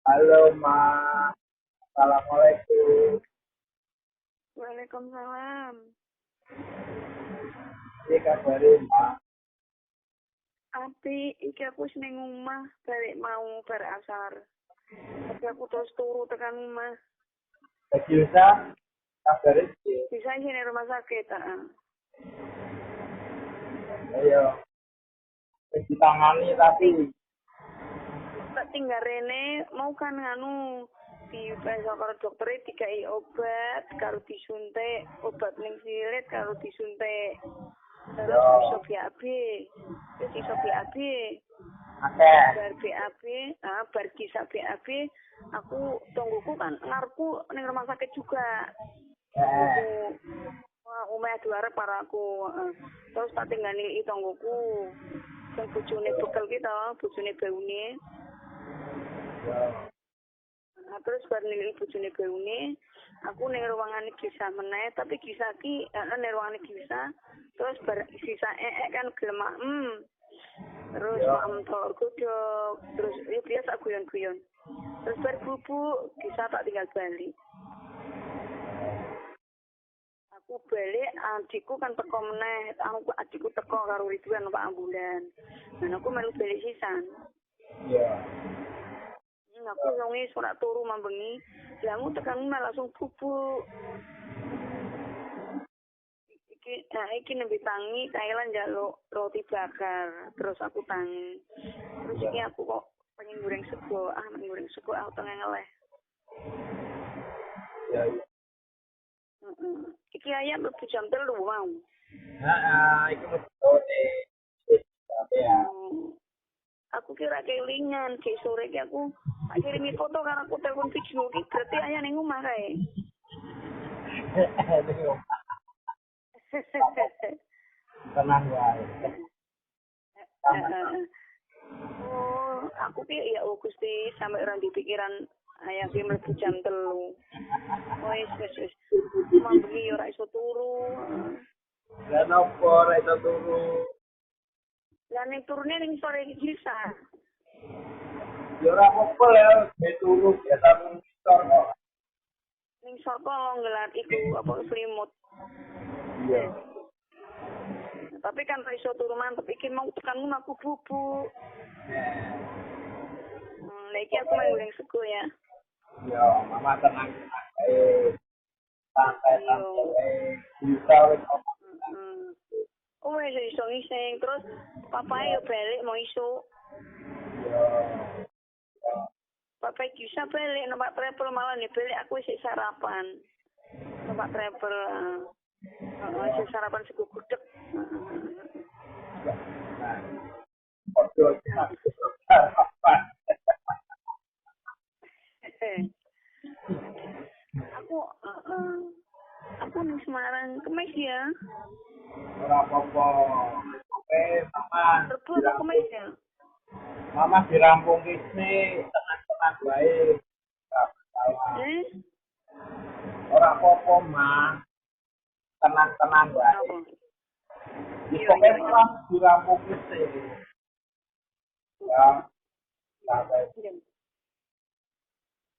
Halo, Ma. Assalamualaikum. Waalaikumsalam. Ini kabarin, Ma. Api, iki aku wis ning omah balik mau bar asar. Tapi aku terus turu tekan omah. Bagi Usa, kabarin sih. Bisa sini rumah sakit, Ayo. Ditangani tapi tak tinggal Rene mau kan nganu di periksa karo dokter dikai obat karo disuntik obat ning silit karo disuntik terus iso BAB terus iso BAB bar BAB bar kisah BAB aku tungguku kan ngarepku ning rumah sakit juga umeh duare para aku terus tak tinggani tonggoku sing bojone bekel ki to bojone baune terus bar ning bojone baune aku ning ruangane kisah meneh tapi kisah ki ning ruangane kisah terus bar sisa kan gelem terus tor godhog terus ya biasa guyon-guyon terus bar bubuk kisah tak tinggal balik aku balik adikku kan teko meneh aku adikku teko karo Ridwan numpak ambulan dan aku melu balik sisan aku songi surat turu mambengi lah aku tekan langsung bubuk iki nembe tangi Thailand njaluk roti bakar terus aku tangi terus iki aku kok pengen goreng sego aku tengah ngeleh iki ayam mlebu jam 3 mau. Iki mesti ya. Aku kira kelingan, ke sore ki aku kirimi foto karena aku telepon video ki berarti ayah ning omah kae. Tenang wae. Oh, aku ki ya Gusti sampai ora dipikiran ayah ki mlebu jam 3. Wis. Mambengi ora iso turu. Lah nopo ora iso turu? Lah ning turune ning sore iki bisa. Ya ora apa-apa ya, turu biasa monitor kok. Ning saka nggelar iku apa selimut. Iya. Tapi kan iso turu mantep iki mau tekan aku bubuk. Lagi aku main goreng sego ya. Ya, mama tenang. Santai. Bisa wis. Oh, iso ngising terus papae yo balik mau iso. Papa bisa balik numpak travel malah nih balik aku isi sarapan. Numpak travel. Isi sarapan sego gudeg. Aku ning Semarang kemis ya. Ora apa-apa. Mama. Rebo apa kemis ya? Mama dirampung kene tenang-tenang wae. Ora apa-apa, Ma. Tenang-tenang wae. Iso mama dirampung kene. Ya. Sampai.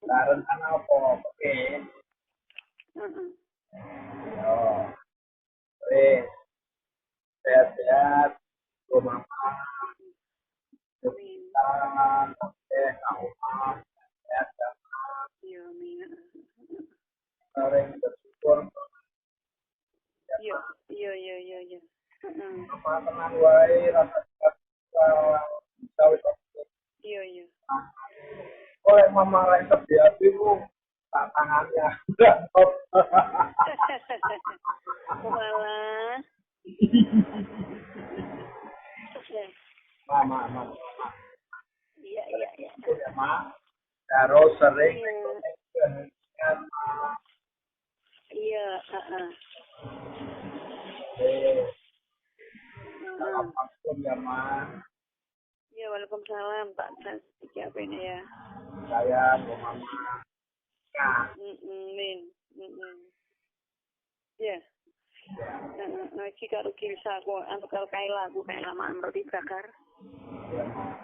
Karen apa? Oke. Yo. Wes. Sehat-sehat. Mama. Sering bersyukur. Iya. Apa tenang wae rasa bisa Iya. Oleh mama lain di hatimu tak tangannya. Malah. Mama. Iya. Ya, Ma. Terus sering Iya, Assalamualaikum ya, Ma. Ya, waalaikumsalam Pak Tas. Siapa ini ya? Saya Mama. Min. Ya. Jika karo kisah aku, karo Kaila mak roti bakar. Ya, Ma.